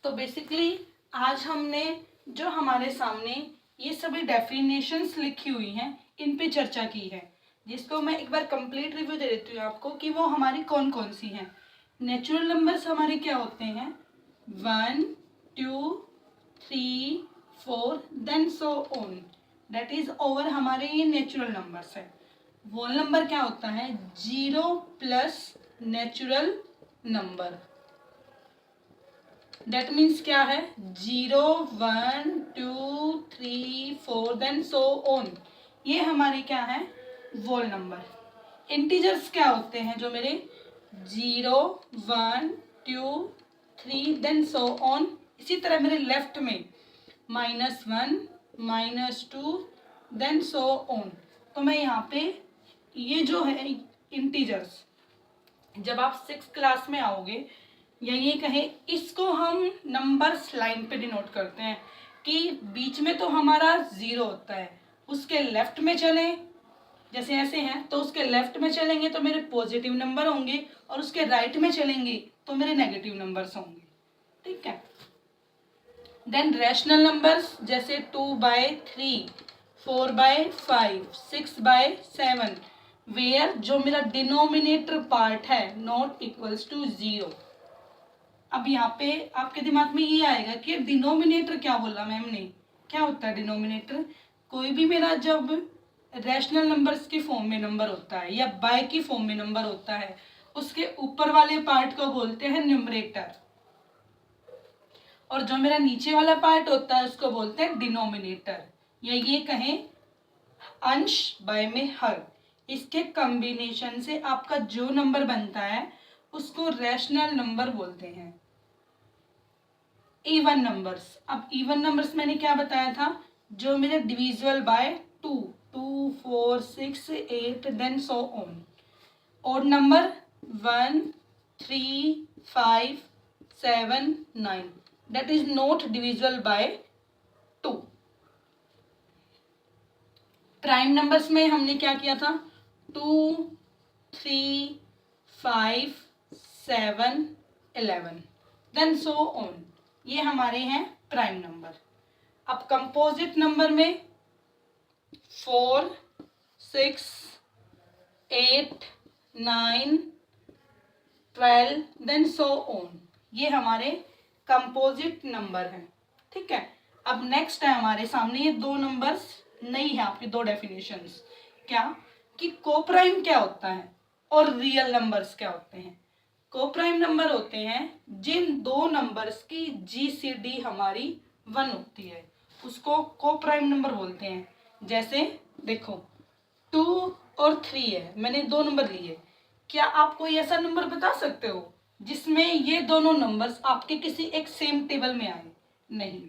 तो बेसिकली आज हमने जो हमारे सामने ये सभी डेफिनेशंस लिखी हुई हैं इन पे चर्चा की है, जिसको मैं एक बार कंप्लीट रिव्यू दे देती हूँ आपको कि वो हमारी कौन कौन सी हैं। नेचुरल नंबर्स हमारे क्या होते हैं, 1 2 3 4 then so on, that is over हमारे ये नेचुरल नंबर्स है। होल नंबर क्या होता है, 0 plus natural number, that means क्या है, 0 1 2 3 4 देन सो ऑन, ये हमारे क्या है, वोल नंबर। इंटीजर्स क्या होते हैं जो मेरे, 0 1 2 3 देन सो ऑन। इसी तरह मेरे लेफ्ट में -1 -2 देन सो ऑन। तो मैं यहाँ पे ये जो है इंटीजर्स, जब आप 6th क्लास में आओगे या ये कहें, इसको हम नंबर्स लाइन पे डिनोट करते हैं कि बीच में तो हमारा 0 होता है, उसके लेफ्ट में चलें, जैसे ऐसे हैं तो उसके लेफ्ट में चलेंगे तो मेरे पॉजिटिव नंबर होंगे और उसके राइट में चलेंगे तो मेरे नेगेटिव नंबर्स होंगे। ठीक है। देन रैशनल नंबर्स जैसे 2/3 4/5 6/7 वेयर जो मेरा डिनोमिनेटर पार्ट है नॉट इक्वल्स टू 0। अब यहाँ पे आपके दिमाग में ये आएगा कि डिनोमिनेटर क्या बोला मैम ने, क्या होता है डिनोमिनेटर, कोई भी मेरा जब रैशनल नंबर्स की फॉर्म में नंबर होता है या बाय की फॉर्म में नंबर होता है, उसके ऊपर वाले पार्ट को बोलते हैं न्यूमरेटर, और जो मेरा नीचे वाला पार्ट होता है उसको बोलते हैं डिनोमिनेटर, या ये कहें अंश बाय में हर। इसके कॉम्बिनेशन से आपका जो नंबर बनता है उसको रैशनल नंबर बोलते हैं। इवन नंबर्स, अब इवन नंबर्स मैंने क्या बताया था, जो मेरे divisible by 2 2 4 6 8 then so on. Odd number 1 3 5 7 9 that is not divisible by 2। Prime numbers में हमने क्या किया था, 2 3 5 7 11 देन सो ऑन, ये हमारे हैं प्राइम नंबर। अब कंपोजिट नंबर में 4 6 8 9 12 देन सो ऑन, ये हमारे कंपोजिट नंबर हैं। ठीक है। अब नेक्स्ट है हमारे सामने ये दो नंबर्स नहीं है आपकी दो डेफिनेशंस, क्या कि कोप्राइम क्या होता है और रियल नंबर्स क्या होते हैं। कोप्राइम नंबर होते हैं जिन दो नंबर्स की जीसीडी हमारी 1 होती है, उसको कोप्राइम नंबर बोलते हैं। जैसे देखो 2 और 3 है, मैंने दो नंबर लिए, क्या आप कोई ऐसा नंबर बता सकते हो जिसमें ये दोनों नंबर्स आपके किसी एक सेम टेबल में आए, नहीं।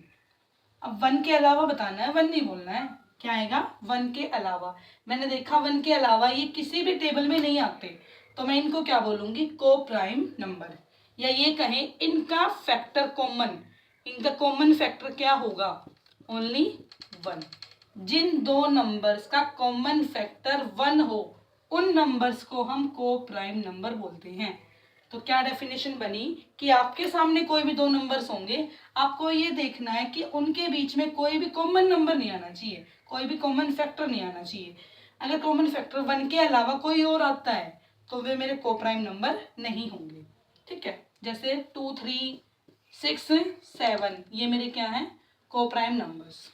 अब 1 के अलावा बताना है, 1 नहीं बोलना है, क्या आएगा 1 के अलावा। मैंने देखा 1 के अलावा ये किसी भी टेबल में नहीं आते, तो मैं इनको क्या बोलूंगी, कोप्राइम नंबर, या ये कहें इनका फैक्टर कॉमन, इनका कॉमन फैक्टर क्या होगा, ओनली 1। जिन दो नंबर्स का कॉमन फैक्टर 1 हो उन नंबर्स को हम कोप्राइम नंबर बोलते हैं। तो क्या डेफिनेशन बनी कि आपके सामने कोई भी दो नंबर्स होंगे, आपको ये देखना है कि उनके बीच में कोई भी कॉमन नंबर नहीं आना चाहिए, कोई भी कॉमन फैक्टर नहीं आना चाहिए। अगर कॉमन फैक्टर 1 के अलावा कोई और आता है तो वे मेरे कोप्राइम नंबर नहीं होंगे। ठीक है। जैसे 2 3 6 7 ये मेरे क्या है, कोप्राइम नंबर्स।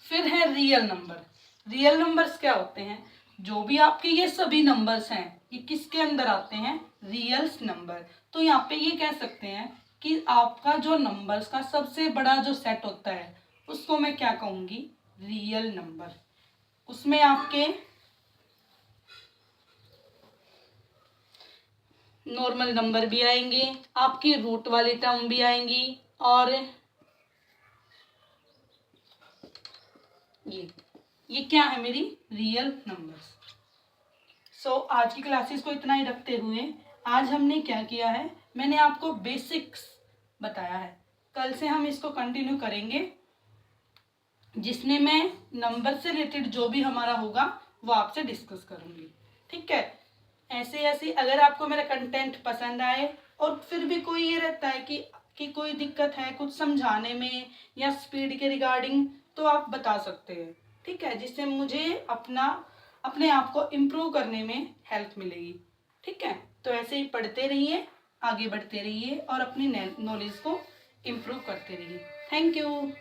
फिर है रियल नंबर। रियल नंबर्स क्या होते हैं, जो भी आपके ये सभी नंबर्स हैं ये किसके अंदर आते हैं, रियल नंबर। तो यहाँ पे ये कह सकते हैं कि आपका जो नंबर्स का सबसे बड़ा जो सेट होता है उसको मैं क्या कहूंगी, रियल नंबर। उसमें आपके नॉर्मल नंबर भी आएंगे, आपकी रूट वाली टर्म भी आएंगी, और ये क्या है मेरी रियल नंबर्स। सो आज की क्लासेस को इतना ही रखते हुए आज हमने क्या किया है, मैंने आपको बेसिक्स बताया है। कल से हम इसको कंटिन्यू करेंगे जिसमें मैं नंबर से रिलेटेड जो भी हमारा होगा वो आपसे डिस्कस करूंगी। ठीक है। ऐसे ऐसे अगर आपको मेरा कंटेंट पसंद आए और फिर भी कोई ये रहता है कि कि कोई दिक्कत है कुछ समझाने में या स्पीड के रिगार्डिंग, तो आप बता सकते हैं, ठीक है, जिससे मुझे अपने आप को इम्प्रूव करने में हेल्प मिलेगी, ठीक है। तो ऐसे ही पढ़ते रहिए, आगे बढ़ते रहिए और अपनी नॉलेज को इम्प्रूव करते रहिए। Thank you.